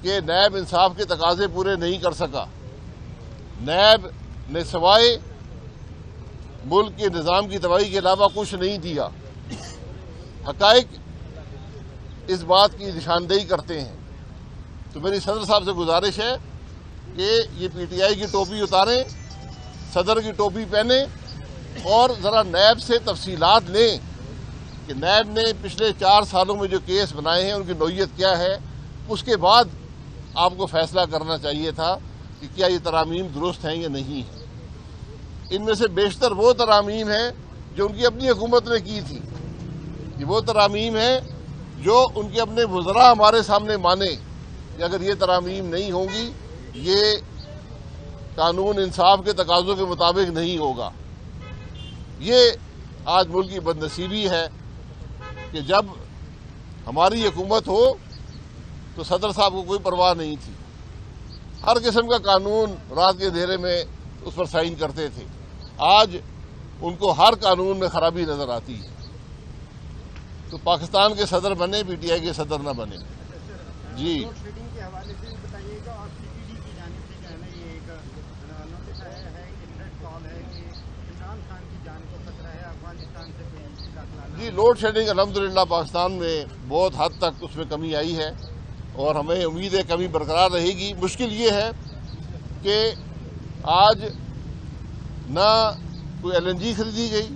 کہ نیب انصاف کے تقاضے پورے نہیں کر سکا. نیب نے سوائے ملک کے نظام کی تباہی کے علاوہ کچھ نہیں دیا. حقائق اس بات کی نشاندہی کرتے ہیں. تو میری صدر صاحب سے گزارش ہے کہ یہ پی ٹی آئی کی ٹوپی اتاریں, صدر کی ٹوپی پہنیں اور ذرا نیب سے تفصیلات لیں کہ نیب نے پچھلے 4 سالوں میں جو کیس بنائے ہیں ان کی نوعیت کیا ہے. اس کے بعد آپ کو فیصلہ کرنا چاہیے تھا کہ کیا یہ ترامیم درست ہیں یا نہیں ہیں. ان میں سے بیشتر وہ ترامیم ہیں جو ان کی اپنی حکومت نے کی تھی. یہ وہ ترامیم ہیں جو ان کے اپنے وزراء ہمارے سامنے مانے کہ اگر یہ ترامیم نہیں ہوں گی یہ قانون انصاف کے تقاضوں کے مطابق نہیں ہوگا. یہ آج ملک کی بدنصیبی ہے کہ جب ہماری حکومت ہو تو صدر صاحب کو کوئی پرواہ نہیں تھی. ہر قسم کا قانون رات کے اندھیرے میں اس پر سائن کرتے تھے. آج ان کو ہر قانون میں خرابی نظر آتی ہے. تو پاکستان کے صدر بنے, پی ٹی آئی کے صدر نہ بنے. جی جی لوڈ شیڈنگ الحمدللہ پاکستان میں بہت حد تک اس میں کمی آئی ہے اور ہمیں امید ہے کمی برقرار رہے گی. مشکل یہ ہے کہ آج نہ کوئی ایل این جی خریدی گئی,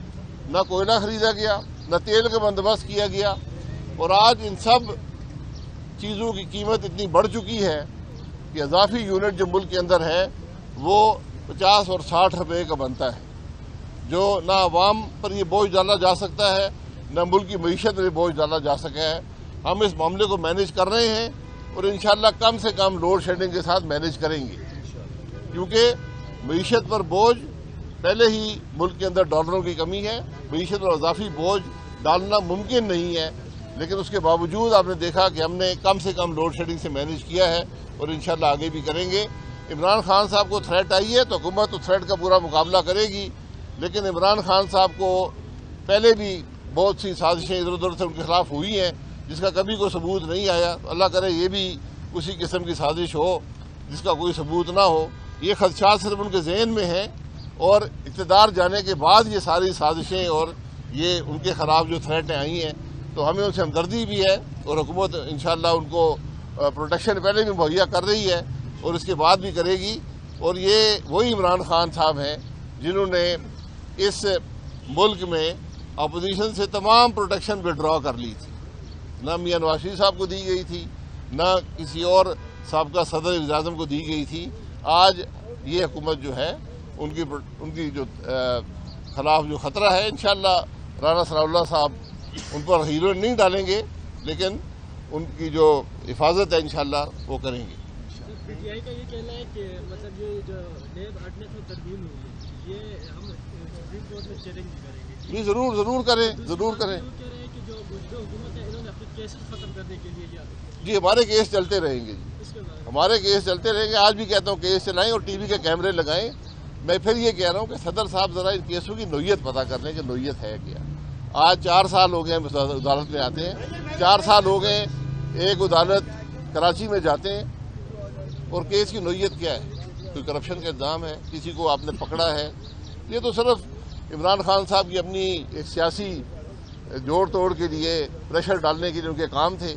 نہ کوئلہ خریدا گیا, نہ تیل کا بندوبست کیا گیا, اور آج ان سب چیزوں کی قیمت اتنی بڑھ چکی ہے کہ اضافی یونٹ جو ملک کے اندر ہے وہ 50 اور 60 روپے کا بنتا ہے, جو نہ عوام پر یہ بوجھ ڈالا جا سکتا ہے نہ ملک کی معیشت میں بوجھ ڈالا جا سکا ہے. ہم اس معاملے کو مینیج کر رہے ہیں اور انشاءاللہ کم سے کم لوڈ شیڈنگ کے ساتھ مینیج کریں گے, کیونکہ معیشت پر بوجھ پہلے ہی ملک کے اندر ڈالروں کی کمی ہے. معیشت پر اضافی بوجھ ڈالنا ممکن نہیں ہے, لیکن اس کے باوجود آپ نے دیکھا کہ ہم نے کم سے کم لوڈ شیڈنگ سے مینیج کیا ہے اور انشاءاللہ آگے بھی کریں گے. عمران خان صاحب کو تھریٹ آئی ہے تو حکومت اس تھریٹ کا پورا مقابلہ کرے گی, لیکن عمران خان صاحب کو پہلے بھی بہت سی سازشیں ادھر ادھر سے ان کے خلاف ہوئی ہیں جس کا کبھی کوئی ثبوت نہیں آیا. اللہ کرے یہ بھی اسی قسم کی سازش ہو جس کا کوئی ثبوت نہ ہو. یہ خدشات صرف ان کے ذہن میں ہیں اور اقتدار جانے کے بعد یہ ساری سازشیں اور یہ ان کے خلاف جو تھریٹیں آئی ہیں تو ہمیں ان سے ہمدردی بھی ہے اور حکومت انشاءاللہ ان کو پروٹیکشن پہلے بھی مہیا کر رہی ہے اور اس کے بعد بھی کرے گی. اور یہ وہی عمران خان صاحب ہیں جنہوں نے اس ملک میں اپوزیشن سے تمام پروٹیکشن وڈرا کر لی تھی. نہ میاں نواز شریف صاحب کو دی گئی تھی, نہ کسی اور سابقہ صدر اعظم کو دی گئی تھی. آج یہ حکومت جو ہے ان کی جو خلاف جو خطرہ ہے, انشاءاللہ رانا ثناء اللہ صاحب ان پر ہیروئن نہیں ڈالیں گے, لیکن ان کی جو حفاظت ہے انشاءاللہ وہ کریں گے. پی ٹی آئی کا یہ کہنا ہے کہ مطلب یہ جو نیب آرڈیننس میں ترمیم ہوئی ہے یہ ہم سپریم کورٹ میں چیلنج بھی کریں گے. جی ضرور کریں, ضرور کریں. کہہ رہے ہیں کہ جو موجودہ حکومت ہے انہوں نے اپنے کیسز ختم کرنے کے لیے جی ہمارے کیس چلتے رہیں گے. جی ہمارے کیس چلتے رہیں گے. آج بھی کہتا ہوں کیس چلائیں اور ٹی وی کے کیمرے لگائیں. میں پھر یہ کہہ رہا ہوں کہ صدر صاحب ذرا ان کیسوں کی نوعیت پتہ کر لیں کہ نوعیت ہے کیا. آج 4 سال ہو گئے ہم عدالت میں آتے ہیں, 4 سال ہو گئے ایک عدالت کراچی میں جاتے ہیں اور کیس کی نوعیت کیا ہے. کوئی کرپشن کا الزام ہے, کسی کو آپ نے پکڑا ہے. یہ تو صرف عمران خان صاحب کی اپنی ایک سیاسی جوڑ توڑ کے لیے پریشر ڈالنے کے لیے ان کے کام تھے.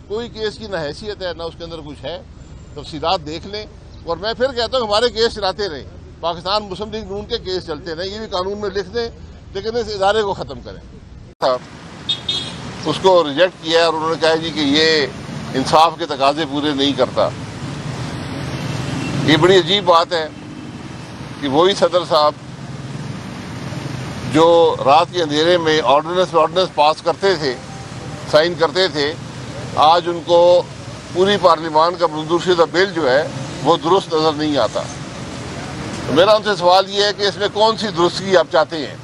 کوئی کیس کی نہ حیثیت ہے نہ اس کے اندر کچھ ہے. تفصیلات دیکھ لیں. اور میں پھر کہتا ہوں ہمارے کیس چلاتے رہیں, پاکستان مسلم لیگ نون کے کیس چلتے رہیں, یہ بھی قانون میں لکھ دیں, لیکن اس ادارے کو ختم کریں. اس کو ریجیکٹ کیا اور انہوں نے کہا جی کہ یہ انصاف کے تقاضے پورے نہیں کرتا. یہ بڑی عجیب بات ہے کہ وہی صدر صاحب جو رات کے اندھیرے میں آرڈیننس پاس کرتے تھے, سائن کرتے تھے, آج ان کو پوری پارلیمان کا منظور شدہ بل جو ہے وہ درست نظر نہیں آتا. تو میرا ان سے سوال یہ ہے کہ اس میں کون سی درستگی آپ چاہتے ہیں؟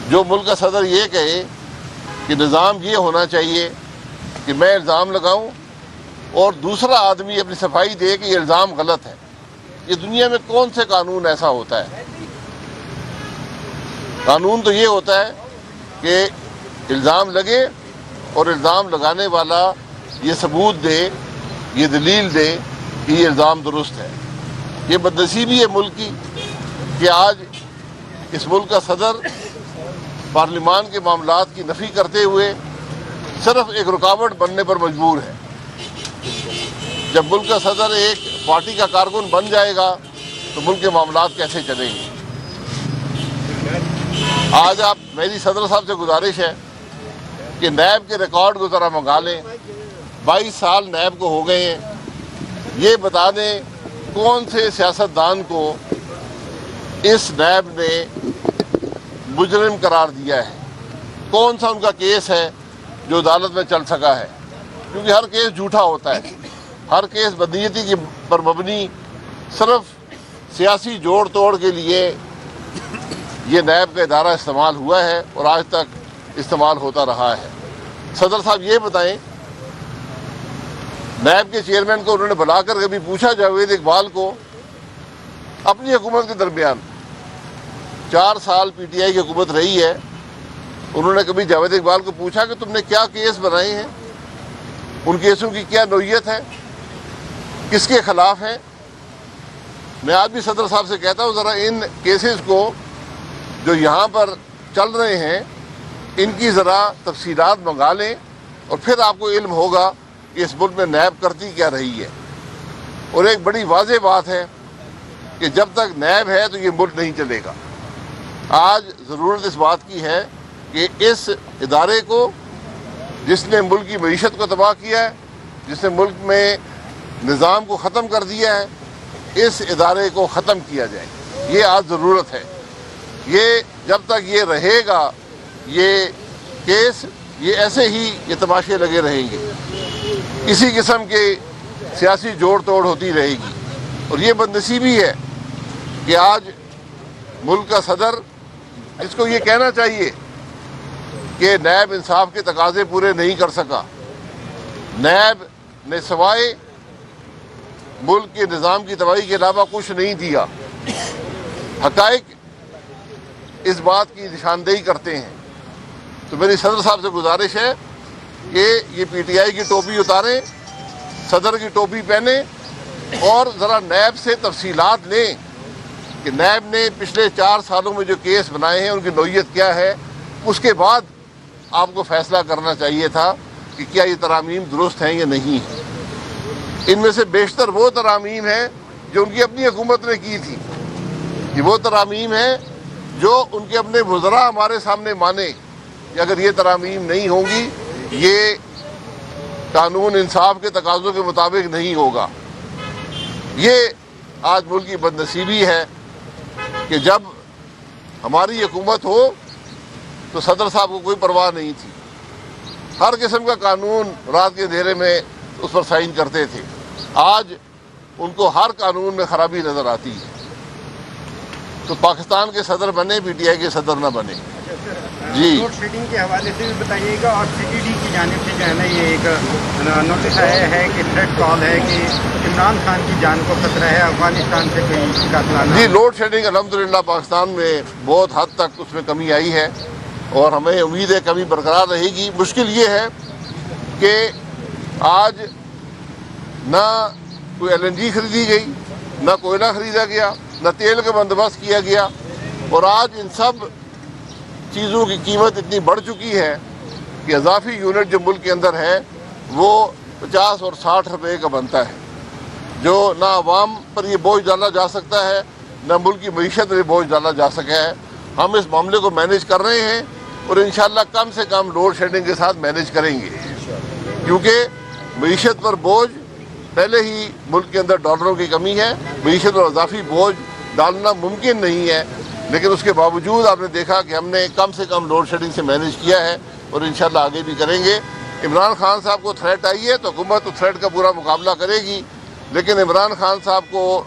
جو ملک کا صدر یہ کہے کہ نظام یہ ہونا چاہیے کہ میں الزام لگاؤں اور دوسرا آدمی اپنی صفائی دے کہ یہ الزام غلط ہے. یہ دنیا میں کون سے قانون ایسا ہوتا ہے؟ قانون تو یہ ہوتا ہے کہ الزام لگے اور الزام لگانے والا یہ ثبوت دے یہ دلیل دیں کہ یہ الزام درست ہے۔ یہ بدنصیبی ہے ملک کی کہ آج اس ملک کا صدر پارلیمان کے معاملات کی نفی کرتے ہوئے صرف ایک رکاوٹ بننے پر مجبور ہے۔ جب ملک کا صدر ایک پارٹی کا کارکن بن جائے گا تو ملک کے معاملات کیسے چلیں گے؟ آج میری صدر صاحب سے گزارش ہے کہ نیب کے ریکارڈ کو ذرا منگا لیں۔ 22 سال نیب کو ہو گئے ہیں، یہ بتا دیں کون سے سیاستدان کو اس نیب نے مجرم قرار دیا ہے، کون سا ان کا کیس ہے جو عدالت میں چل سکا ہے، کیونکہ ہر کیس جھوٹا ہوتا ہے، ہر کیس بدنیتی پر مبنی صرف سیاسی جوڑ توڑ کے لیے یہ نیب کا ادارہ استعمال ہوا ہے اور آج تک استعمال ہوتا رہا ہے۔ صدر صاحب یہ بتائیں، نیب کے چیئرمین کو انہوں نے بلا کر کبھی پوچھا جاوید اقبال کو اپنی حکومت کے درمیان 4 سال پی ٹی آئی کی حکومت رہی ہے، انہوں نے کبھی جاوید اقبال کو پوچھا کہ تم نے کیا کیس بنائے ہیں، ان کیسوں کی کیا نوعیت ہے، کس کے خلاف ہیں؟ میں آج بھی صدر صاحب سے کہتا ہوں ذرا ان کیسز کو جو یہاں پر چل رہے ہیں ان کی ذرا تفصیلات منگا لیں اور پھر آپ کو علم ہوگا کہ اس ملک میں نیب کرتی کیا رہی ہے۔ اور ایک بڑی واضح بات ہے کہ جب تک نیب ہے تو یہ ملک نہیں چلے گا۔ آج ضرورت اس بات کی ہے کہ اس ادارے کو جس نے ملک کی معیشت کو تباہ کیا ہے، جس نے ملک میں نظام کو ختم کر دیا ہے، اس ادارے کو ختم کیا جائے۔ یہ آج ضرورت ہے۔ یہ جب تک یہ رہے گا یہ کیس، یہ ایسے ہی یہ تماشے لگے رہیں گے، اسی قسم کے سیاسی جوڑ توڑ ہوتی رہے گی۔ اور یہ بدنصیبی ہے کہ آج ملک کا صدر، جس کو یہ کہنا چاہیے کہ نیب انصاف کے تقاضے پورے نہیں کر سکا، نیب نے سوائے ملک کے نظام کی تباہی کے علاوہ کچھ نہیں دیا۔ حقائق اس بات کی نشاندہی کرتے ہیں۔ تو میری صدر صاحب سے گزارش ہے کہ یہ پی ٹی آئی کی ٹوپی اتاریں، صدر کی ٹوپی پہنیں اور ذرا نیب سے تفصیلات لیں کہ نیب نے پچھلے 4 سالوں میں جو کیس بنائے ہیں ان کی نوعیت کیا ہے۔ اس کے بعد آپ کو فیصلہ کرنا چاہیے تھا کہ کیا یہ ترامیم درست ہیں یا نہیں ہیں۔ ان میں سے بیشتر وہ ترامیم ہیں جو ان کی اپنی حکومت نے کی تھی، یہ وہ ترامیم ہیں جو ان کے اپنے وزراء ہمارے سامنے مانے کہ اگر یہ ترامیم نہیں ہوں گی یہ قانون انصاف کے تقاضوں کے مطابق نہیں ہوگا۔ یہ آج ملک کی بدنصیبی ہے کہ جب ہماری حکومت ہو تو صدر صاحب کو کوئی پرواہ نہیں تھی، ہر قسم کا قانون رات کے اندھیرے میں اس پر سائن کرتے تھے۔ آج ان کو ہر قانون میں خرابی نظر آتی ہے، تو پاکستان کے صدر بنے، پی ٹی آئی کے صدر نہ بنے۔ جی لوڈ شیڈنگ کے حوالے سے بھی بتائیے گا، اور سی ٹی ڈی کی جانب سے جو ہے نا یہ ایک نوٹس آیا ہے کہ تھریٹ کال ہے کہ عمران خان کی جان کو خطرہ ہے، افغانستان سے کوئی قافلہ نہ۔ جی لوڈ شیڈنگ الحمدللہ پاکستان میں بہت حد تک اس میں کمی آئی ہے اور ہمیں امید ہے کمی برقرار رہے گی۔ مشکل یہ ہے کہ آج نہ کوئی ایل این جی خریدی گئی، نہ کوئلہ خریدا گیا، نہ تیل کا بندوبست کیا گیا، اور آج ان سب چیزوں کی قیمت اتنی بڑھ چکی ہے کہ اضافی یونٹ جو ملک کے اندر ہے وہ 50 اور 60 روپے کا بنتا ہے، جو نہ عوام پر یہ بوجھ ڈالا جا سکتا ہے، نہ ملک کی معیشت پر یہ بوجھ ڈالا جا سکا ہے۔ ہم اس معاملے کو مینیج کر رہے ہیں اور انشاءاللہ کم سے کم لوڈ شیڈنگ کے ساتھ مینیج کریں گے، کیونکہ معیشت پر بوجھ پہلے ہی ملک کے اندر ڈالروں کی کمی ہے، معیشت پر اضافی بوجھ ڈالنا ممکن نہیں ہے، لیکن اس کے باوجود آپ نے دیکھا کہ ہم نے کم سے کم لوڈ شیڈنگ سے مینیج کیا ہے اور انشاءاللہ آگے بھی کریں گے۔ عمران خان صاحب کو تھریٹ آئی ہے تو حکومت اس تھریٹ کا پورا مقابلہ کرے گی، لیکن عمران خان صاحب کو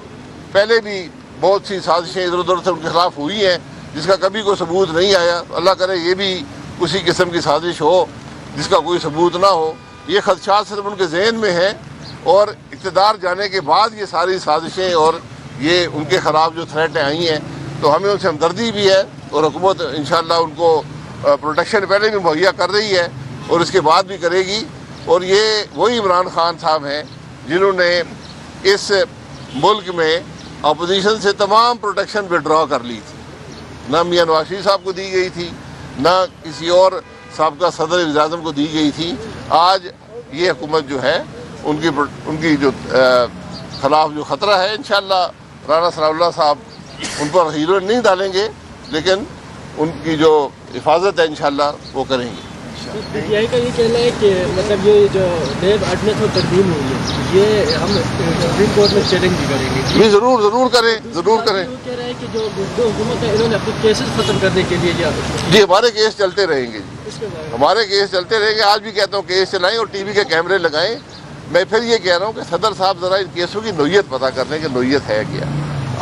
پہلے بھی بہت سی سازشیں ادھر ادھر سے ان کے خلاف ہوئی ہیں جس کا کبھی کوئی ثبوت نہیں آیا۔ اللہ کرے یہ بھی اسی قسم کی سازش ہو جس کا کوئی ثبوت نہ ہو۔ یہ خدشات صرف ان کے ذہن میں ہیں اور اقتدار جانے کے بعد یہ ساری سازشیں اور یہ ان کے خلاف جو تھریٹیں آئی ہیں تو ہمیں ان سے ہمدردی بھی ہے اور حکومت انشاءاللہ ان کو پروٹیکشن پہلے بھی مہیا کر رہی ہے اور اس کے بعد بھی کرے گی۔ اور یہ وہی عمران خان صاحب ہیں جنہوں نے اس ملک میں اپوزیشن سے تمام پروٹیکشن وڈرا کر لی تھی. نہ میاں نواز شریف صاحب کو دی گئی تھی، نہ کسی اور سابقہ صدر وزیر اعظم کو دی گئی تھی. آج یہ حکومت جو ہے ان کی جو خلاف جو خطرہ ہے، انشاءاللہ رانا ثناء اللہ صاحب ان پر ہیروئن نہیں ڈالیں گے، لیکن ان کی جو حفاظت ہے انشاءاللہ وہ کریں گے. پی ٹی آئی کا یہ کہنا ہے کہ مطلب یہ جو نیب آرڈیننس میں ترمیم ہوئی ہے یہ ہم سپریم کورٹ میں چیلنج بھی کریں گے. جی ضرور کریں. وہ کہہ رہے ہیں کہ جو حکومت ہے انہوں نے اپنے کیسز ختم کرنے کے لیے جی ہمارے کیس چلتے رہیں گے. ہمارے کیس چلتے رہیں گے. آج بھی کہتا ہوں کیس چلائیں اور ٹی وی کے کیمرے لگائیں. میں پھر یہ کہہ رہا ہوں کہ صدر صاحب ذرا ان کیسوں کی نوعیت پتہ کر لیں کہ نوعیت ہے کیا.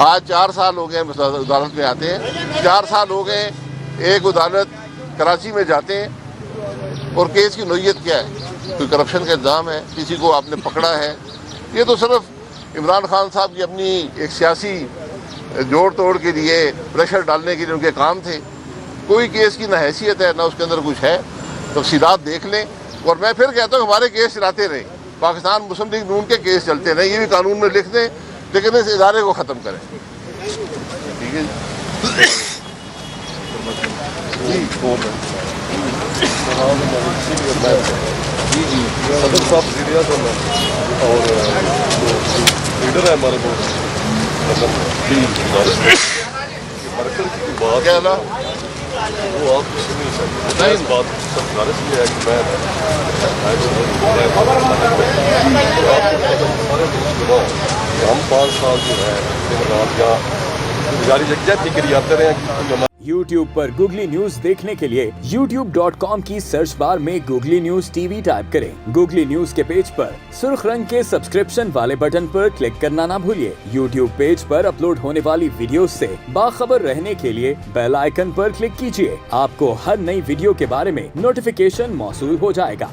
آج 4 سال ہو گئے عدالت میں آتے ہیں، 4 سال ہو گئے ایک عدالت کراچی میں جاتے ہیں، اور کیس کی نوعیت کیا ہے؟ کوئی کرپشن کا الزام ہے، کسی کو آپ نے پکڑا ہے. یہ تو صرف عمران خان صاحب کی اپنی ایک سیاسی جوڑ توڑ کے لیے، پریشر ڈالنے کے لیے ان کے کام تھے. کوئی کیس کی نہ حیثیت ہے نہ اس کے اندر کچھ ہے. تفصیلات دیکھ لیں. اور میں پھر کہتا ہوں ہمارے کیس چلاتے رہیں. پاکستان مسلم لیگ نون کے کیس چلتے رہیں، یہ بھی قانون میں لکھ دیں، لیکن اس ادارے کو ختم کریں. ٹھیک ہے جی صدر صاحب وزیر اعظم اور لیڈر ہے ہمارے کو مرکز کی بات کیا نا وہ آپ کو سنی سکتے. اس بات گزارش یہ ہے کہ ہم 5 سال جو ہے یا گزارش یکجہتی کے لیے آتے رہے ہیں. YouTube پر گوگلی نیوز دیکھنے کے لیے youtube.com کی سرچ بار میں googly news T V type کریں. گوگلی نیوز کے پیج پر سرخ رنگ کے سبسکرپشن والے بٹن پر کلک کرنا نہ بھولیے. YouTube پیج پر اپلوڈ ہونے والی ویڈیوز سے باخبر رہنے کے لیے بیل آئیکن پر کلک کیجیے. آپ کو ہر نئی ویڈیو کے بارے میں نوٹیفیکیشن موصول ہو جائے گا.